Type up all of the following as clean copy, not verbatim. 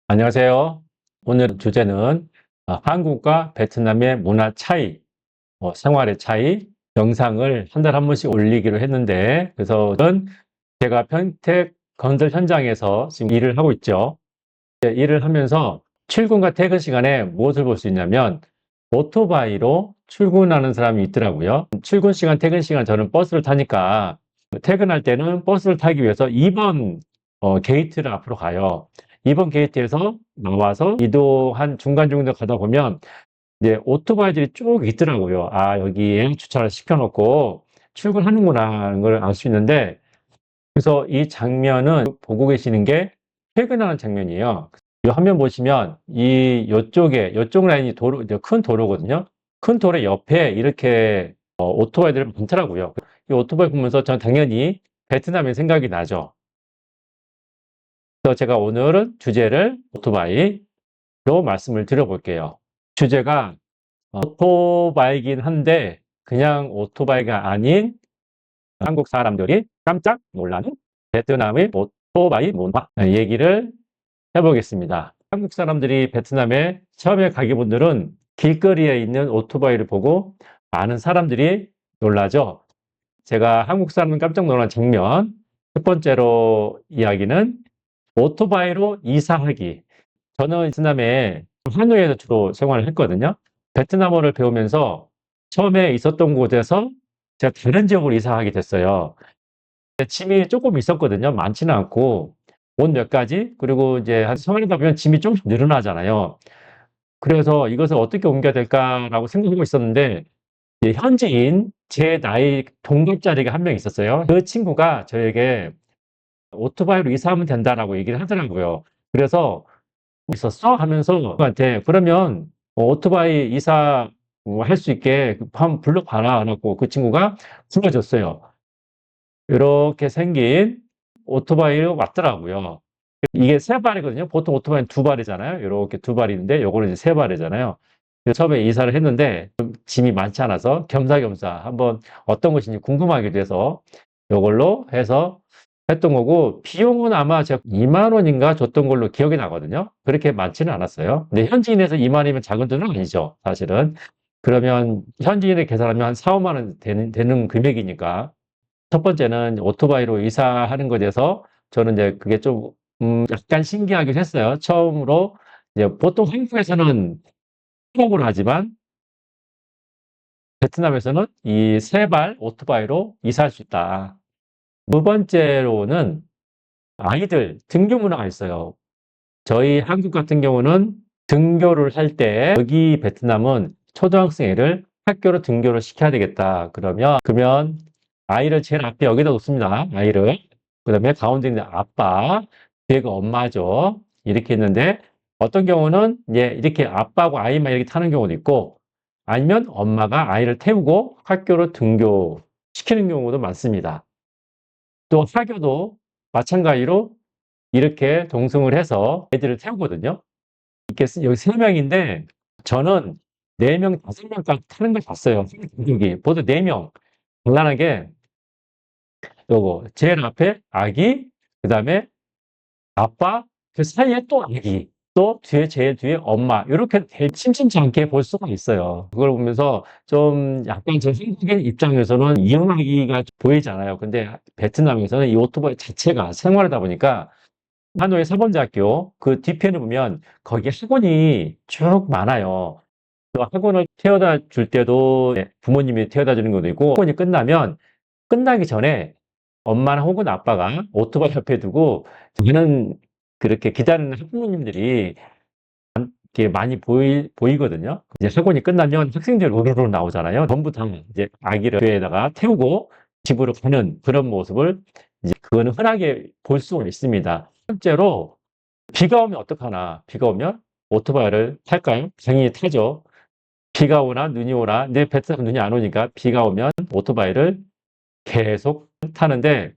안녕하세요. 오늘 주제는 한국과 베트남의 문화 차이, 생활의 차이 영상을 한 달에 한 번씩 올리기로 했는데, 그래서 저는 제가 평택 건설 현장에서 지금 일을 하고 있죠. 일을 하면서 출근과 퇴근 시간에 무엇을 볼 수 있냐면 오토바이로 출근하는 사람이 있더라고요. 출근 시간, 퇴근 시간 저는 버스를 타니까 퇴근할 때는 버스를 타기 위해서 2번 게이트를 앞으로 가요. 2번 게이트에서 나와서 이도 한 중간 정도 가다 보면 이제 오토바이들이 쭉 있더라고요. 아, 여기에 주차를 시켜놓고 출근하는구나 하는 걸 알 수 있는데, 그래서 이 장면은 보고 계시는 게 퇴근하는 장면이에요. 이 화면 보시면 요쪽 라인이 도로, 이제 큰 도로거든요. 큰 도로 옆에 이렇게 오토바이들이 많더라고요. 이 오토바이 보면서 저는 당연히 베트남의 생각이 나죠. 그래서 제가 오늘은 주제를 오토바이로 말씀을 드려볼게요. 주제가 오토바이긴 한데 그냥 오토바이가 아닌 한국 사람들이 깜짝 놀라는 베트남의 오토바이 문화 얘기를 해보겠습니다. 한국 사람들이 베트남에 처음에 가기 분들은 길거리에 있는 오토바이를 보고 많은 사람들이 놀라죠. 제가 한국 사람 깜짝 놀란 장면, 첫 번째로 이야기는 오토바이로 이사하기. 저는 베트남에 하노이에서 주로 생활을 했거든요. 베트남어를 배우면서 처음에 있었던 곳에서 제가 다른 지역으로 이사하게 됐어요. 짐이 조금 있었거든요. 많지는 않고 옷 몇 가지, 그리고 이제 한 생활하다 보면 짐이 조금씩 늘어나잖아요. 그래서 이것을 어떻게 옮겨야 될까라고 생각하고 있었는데, 이제 현지인 제 나이 동갑자리가 한 명 있었어요. 그 친구가 저에게 오토바이로 이사하면 된다라고 얘기를 하더라고요. 그래서 있었어? 하면서 저한테 그러면 오토바이 이사 할 수 있게 한번 불러봐라 하고 그 친구가 불러줬어요. 이렇게 생긴 오토바이로 왔더라고요. 이게 세 발이거든요. 보통 오토바이는 두 발이잖아요. 이렇게 두 발인데 요거는 이제 세 발이잖아요. 그래서 처음에 이사를 했는데 좀 짐이 많지 않아서 겸사겸사 한번 어떤 것인지 궁금하게 돼서 요걸로 해서 했던 거고, 비용은 아마 제가 2만 원인가 줬던 걸로 기억이 나거든요. 그렇게 많지는 않았어요. 근데 현지인에서 2만 원이면 작은 돈은 아니죠, 사실은. 그러면 현지인에 계산하면 한 4, 5만 원 되는 금액이니까. 첫 번째는 오토바이로 이사하는 것에 대해서 저는 이제 그게 좀 약간 신기하긴 했어요. 처음으로 이제 보통 한국에서는 통으로 하지만 베트남에서는 이 세 발 오토바이로 이사할 수 있다. 두 번째로는 아이들 등교 문화가 있어요. 저희 한국 같은 경우는 등교를 할 때 여기 베트남은 초등학생을 학교로 등교를 시켜야 되겠다. 그러면 아이를 제일 앞에 여기다 놓습니다. 아이를. 그다음에 가운데 있는 아빠, 뒤가 엄마죠. 이렇게 있는데 어떤 경우는 이렇게 아빠하고 아이만 이렇게 타는 경우도 있고, 아니면 엄마가 아이를 태우고 학교로 등교시키는 경우도 많습니다. 또 학교도 마찬가지로 이렇게 동승을 해서 애들을 태우거든요. 여기 세 명인데 저는 네 명, 다섯 명까지 타는 걸 봤어요. 여기 모두 네 명. 간단하게 요거 제일 앞에 아기, 그다음에 아빠, 그 사이에 또 아기, 또 제일 뒤에 엄마, 이렇게 심심치 않게 볼 수가 있어요. 그걸 보면서 좀 약간 제 한국인 입장에서는 이용하기가 보이잖아요. 근데 베트남에서는 이 오토바이 자체가 생활하다 보니까 하노이 사범대학교 그 뒤편에 보면 거기 학원이 쭉 많아요. 또 학원을 태워다 줄 때도 부모님이 태워다 주는 것도 있고, 학원이 끝나면 끝나기 전에 엄마나 혹은 아빠가 오토바이 옆에 두고 저는 그렇게 기다리는 학부모님들이 이렇게 많이 보이거든요. 이제 학원이 끝나면 학생들 우르르 나오잖아요. 전부 다 이제 아기를 교회에다가 태우고 집으로 가는 그런 모습을 이제 그거는 흔하게 볼 수가 있습니다. 실제로 비가 오면 어떡하나? 비가 오면 오토바이를 탈까요? 당연히 타죠. 비가 오나 눈이 오나. 근데 베트남 눈이 안 오니까 비가 오면 오토바이를 계속 타는데,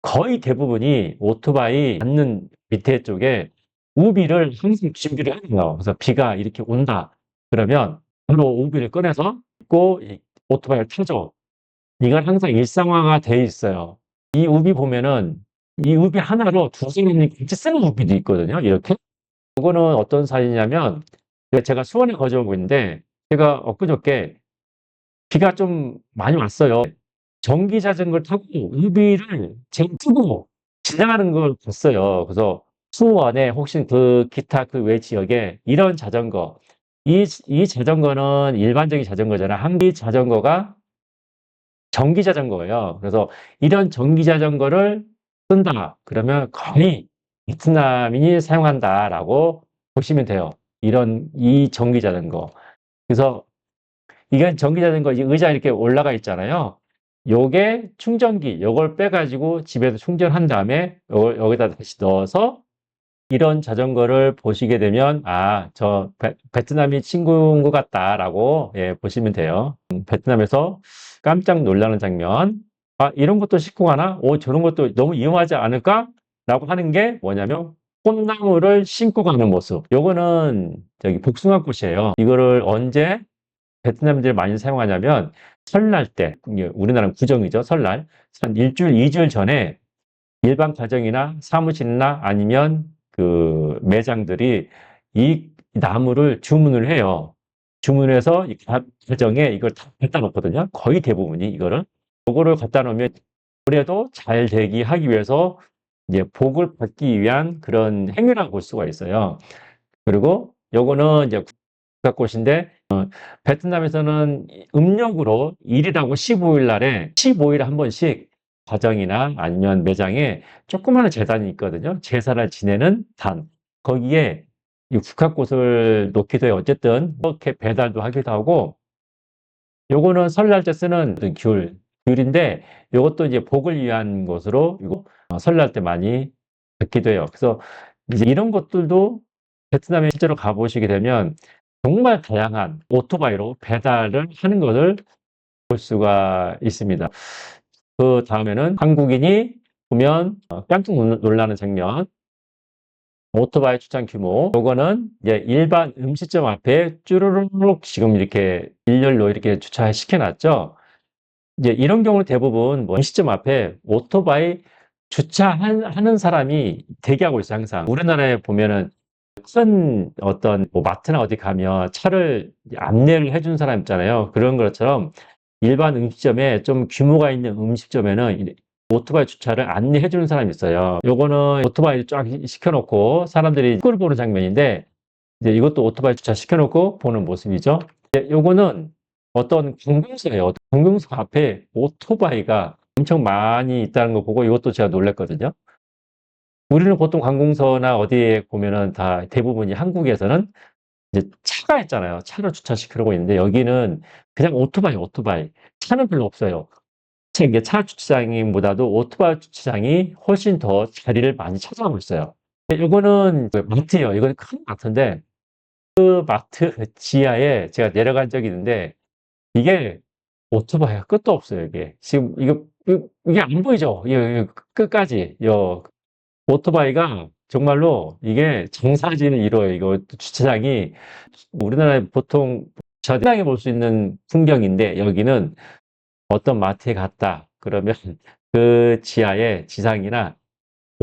거의 대부분이 오토바이 앉는 밑에 쪽에 우비를 항상 준비를 해놔요. 그래서 비가 이렇게 온다. 그러면 바로 우비를 꺼내서 입고 이 오토바이를 타죠. 이건 항상 일상화가 돼 있어요. 이 우비 보면은 이 우비 하나로 두 사람이 같이 쓰는 우비도 있거든요. 이렇게. 이거는 어떤 사진이냐면 제가 수원에 거주하고 있는데 제가 엊그저께 비가 좀 많이 왔어요. 전기 자전거를 타고 우비를 제치고 지나가는 걸 봤어요. 그래서 수원에 혹시 그 기타 그 외 지역에 이런 자전거, 이 자전거는 일반적인 자전거잖아요. 한기 자전거가 전기 자전거예요. 그래서 이런 전기 자전거를 쓴다. 그러면 거의 베트남인이 사용한다라고 보시면 돼요. 이 전기 자전거. 그래서 이건 전기 자전거 의자 이렇게 올라가 있잖아요. 요게 충전기, 요걸 빼가지고 집에서 충전한 다음에 여기다 다시 넣어서 이런 자전거를 보시게 되면 저 베트남이 친구인 것 같다라고 보시면 돼요. 베트남에서 깜짝 놀라는 장면. 이런 것도 싣고 가나? 저런 것도 너무 위험하지 않을까? 라고 하는 게 뭐냐면 꽃나무를 신고 가는 모습. 요거는 저기 복숭아꽃이에요. 이거를 언제 베트남인들이 많이 사용하냐면 설날 때, 우리나라는 구정이죠. 설날. 한 일주일, 2주일 전에 일반 가정이나 사무실이나 아니면 그 매장들이 이 나무를 주문을 해요. 주문해서 이 가정에 이걸 다 갖다 놓거든요. 거의 대부분이 이거를. 그거를 갖다 놓으면 올해도 잘 되기 하기 위해서 이제 복을 받기 위한 그런 행위라고 볼 수가 있어요. 그리고 요거는 이제 국화꽃인데 베트남에서는 음력으로 1일하고 15일 날에 15일에 한 번씩 가정이나 아니면 매장에 조그마한 제단이 있거든요. 제사를 지내는 단. 거기에 이 국화꽃을 놓기도 해요. 어쨌든 이렇게 배달도 하기도 하고 요거는 설날 때 쓰는 귤인데 요것도 이제 복을 위한 것으로 이거 설날 때 많이 듣기도 해요. 그래서 이제 이런 것들도 베트남에 실제로 가보시게 되면 정말 다양한 오토바이로 배달을 하는 것을 볼 수가 있습니다. 그 다음에는 한국인이 보면 깜짝 놀라는 장면. 오토바이 주차 규모. 요거는 이제 일반 음식점 앞에 쭈루룩 지금 이렇게 일렬로 이렇게 주차시켜 놨죠. 이제 이런 경우는 대부분 음식점 앞에 오토바이 주차하는 사람이 대기하고 있어요, 항상. 우리나라에 보면은 큰 어떤 뭐 마트나 어디 가면 차를 안내를 해주는 사람 있잖아요. 그런 것처럼 일반 음식점에 좀 규모가 있는 음식점에는 오토바이 주차를 안내해 주는 사람이 있어요. 요거는 오토바이 쫙 시켜놓고 사람들이 꼴 보는 장면인데 이제 이것도 오토바이 주차 시켜놓고 보는 모습이죠. 요거는 어떤 관공서예요. 관공서 앞에 오토바이가 엄청 많이 있다는 거 보고 이것도 제가 놀랐거든요. 우리는 보통 관공서나 어디에 보면은 다 대부분이 한국에서는 이제 차가 있잖아요. 차를 주차시키려고 있는데 여기는 그냥 오토바이. 차는 별로 없어요. 이게 차 주차장보다도 오토바이 주차장이 훨씬 더 자리를 많이 차지하고 있어요. 이거는 그 마트예요. 이건 큰 마트인데 그 마트 지하에 제가 내려간 적이 있는데 이게 오토바이가 끝도 없어요. 이게 지금 이게 안 보이죠? 이게 끝까지 오토바이가 정말로 이게 장사진을 이뤄요. 이거 주차장이 우리나라에 보통 저당에 볼 수 있는 풍경인데 여기는 어떤 마트에 갔다 그러면 그 지하에 지상이나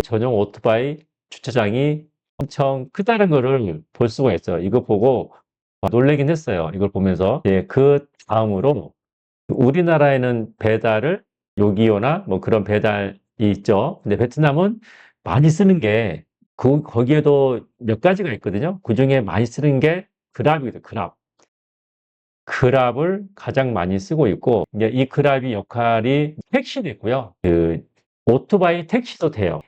전용 오토바이 주차장이 엄청 크다는 거를 볼 수가 있어요. 이거 보고 놀라긴 했어요. 이걸 보면서. 그 다음으로 우리나라에는 배달을 요기요나 뭐 그런 배달이 있죠. 근데 베트남은 많이 쓰는 게 거기에도 몇 가지가 있거든요. 그 중에 많이 쓰는 게 그랍이거든요. 그랍. 그랍을 가장 많이 쓰고 있고 이제 이 그랍이 역할이 택시도 있고요. 그 오토바이 택시도 돼요.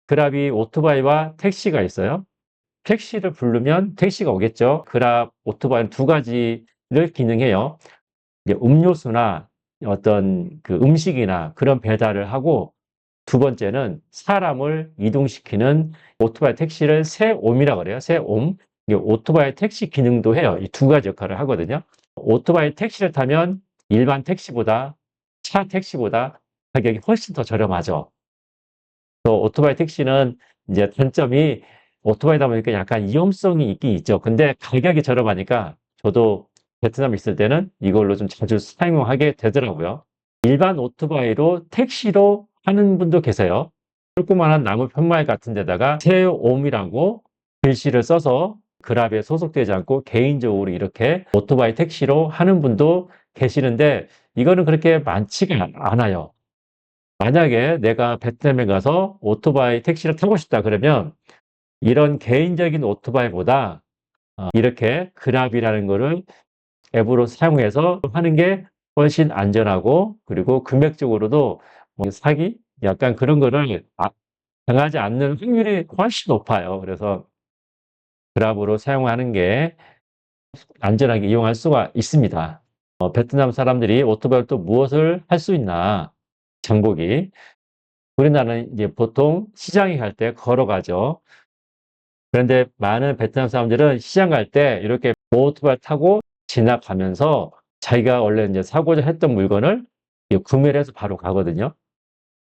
그랍이 오토바이와 택시가 있어요. 택시를 부르면 택시가 오겠죠. 그랍, 오토바이는 두 가지를 기능해요. 이제 음료수나 어떤 그 음식이나 그런 배달을 하고 두 번째는 사람을 이동시키는 오토바이 택시를 새옴이라고 그래요. 새옴. 이게 오토바이 택시 기능도 해요. 이 두 가지 역할을 하거든요. 오토바이 택시를 타면 일반 택시보다 차 택시보다 가격이 훨씬 더 저렴하죠. 또 오토바이 택시는 이제 단점이 오토바이다 보니까 약간 위험성이 있긴 있죠. 근데 가격이 저렴하니까 저도 베트남에 있을 때는 이걸로 좀 자주 사용하게 되더라고요. 일반 오토바이로 택시로 하는 분도 계세요. 조그만한 나무 편말 같은 데다가 새옴이라고 글씨를 써서 그랍에 소속되지 않고 개인적으로 이렇게 오토바이 택시로 하는 분도 계시는데 이거는 그렇게 많지가 않아요. 만약에 내가 베트남에 가서 오토바이 택시를 타고 싶다 그러면 이런 개인적인 오토바이보다 이렇게 그랍이라는 거를 앱으로 사용해서 하는 게 훨씬 안전하고 그리고 금액적으로도 뭐 사기? 약간 그런 거를 당하지 않는 확률이 훨씬 높아요. 그래서 그랍으로 사용하는 게 안전하게 이용할 수가 있습니다. 베트남 사람들이 오토바이로 또 무엇을 할 수 있나? 장보기. 우리나라는 이제 보통 시장에 갈 때 걸어가죠. 그런데 많은 베트남 사람들은 시장 갈 때 이렇게 오토바이 타고 지나가면서 자기가 원래 이제 사고자 했던 물건을 구매를 해서 바로 가거든요.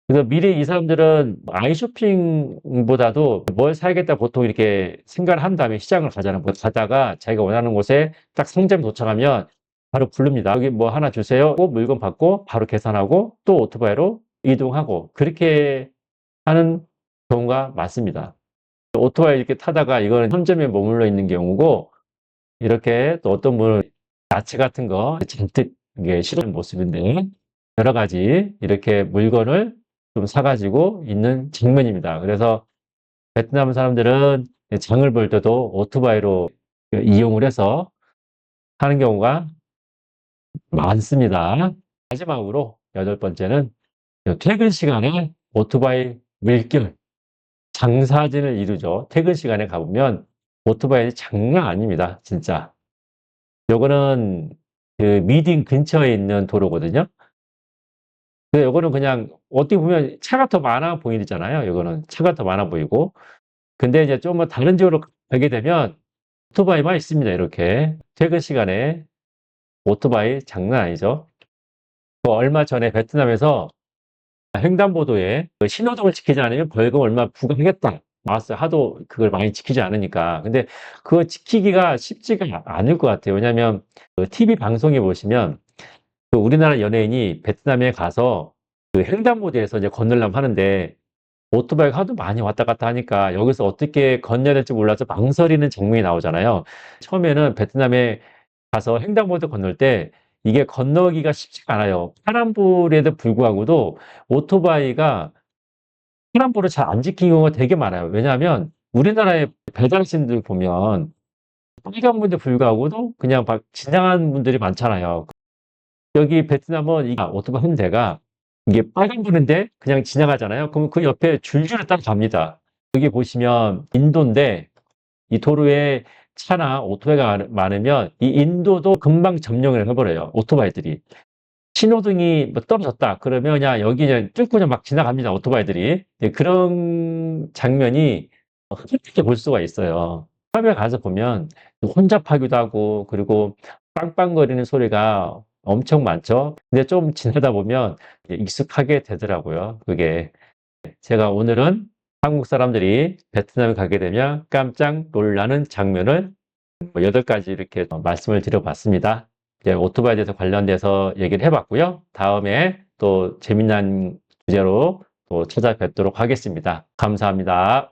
그래서 미리 이 사람들은 아이쇼핑보다도 뭘 사야겠다 보통 이렇게 생각을 한 다음에 시장을 가잖아요. 뭐 가다가 자기가 원하는 곳에 딱 상점 도착하면 바로 부릅니다. 여기 뭐 하나 주세요. 물건 받고 바로 계산하고 또 오토바이로 이동하고 그렇게 하는 경우가 많습니다. 오토바이 이렇게 타다가 이거는 상점에 머물러 있는 경우고 이렇게 또 어떤 분은 야채 같은 거 잔뜩 이게 실은 모습인데 여러 가지 이렇게 물건을 좀 사가지고 있는 장면입니다. 그래서 베트남 사람들은 장을 볼 때도 오토바이로 이용을 해서 하는 경우가 많습니다. 마지막으로 여덟 번째는 퇴근 시간에 오토바이 물결, 장사진을 이루죠. 퇴근 시간에 가보면 오토바이 장난 아닙니다. 진짜. 요거는 그 미딩 근처에 있는 도로거든요. 근데 요거는 그냥 어떻게 보면 차가 더 많아 보이잖아요. 요거는 차가 더 많아 보이고. 근데 이제 좀 뭐 다른 지역으로 가게 되면 오토바이만 있습니다. 이렇게. 퇴근 시간에 오토바이 장난 아니죠. 얼마 전에 베트남에서 횡단보도에 신호등을 지키지 않으면 벌금 얼마 부과하겠다. 나왔어요. 하도 그걸 많이 지키지 않으니까. 근데 그거 지키기가 쉽지가 않을 것 같아요. 왜냐하면 그 TV 방송에 보시면 그 우리나라 연예인이 베트남에 가서 그 횡단보도에서 이제 건너려고 하는데 오토바이가 하도 많이 왔다 갔다 하니까 여기서 어떻게 건너야 될지 몰라서 망설이는 장면이 나오잖아요. 처음에는 베트남에 가서 횡단보도 건널 때 이게 건너기가 쉽지가 않아요. 파란불에도 불구하고도 오토바이가 파란불을 잘 안 지키는 경우가 되게 많아요. 왜냐하면 우리나라의 배달신들 보면 빨간불에도 불구하고도 그냥 막 지나가는 분들이 많잖아요. 여기 베트남은 이 오토바이 한 대가 이게 빨간불인데 그냥 지나가잖아요. 그럼 그 옆에 줄줄이 딱 갑니다. 여기 보시면 인도인데 이 도로에 차나 오토바이가 많으면 이 인도도 금방 점령을 해버려요. 오토바이들이. 신호등이 뭐 떨어졌다. 그러면 그냥 여기 그냥 뚫고 그냥 막 지나갑니다. 오토바이들이. 그런 장면이 흔하게 볼 수가 있어요. 처음에 가서 보면 혼잡하기도 하고 그리고 빵빵거리는 소리가 엄청 많죠. 근데 좀 지나다 보면 익숙하게 되더라고요. 그게. 제가 오늘은 한국 사람들이 베트남에 가게 되면 깜짝 놀라는 장면을 8가지 이렇게 말씀을 드려봤습니다. 이제 오토바이에 대해서 관련돼서 얘기를 해봤고요. 다음에 또 재미난 주제로 또 찾아뵙도록 하겠습니다. 감사합니다.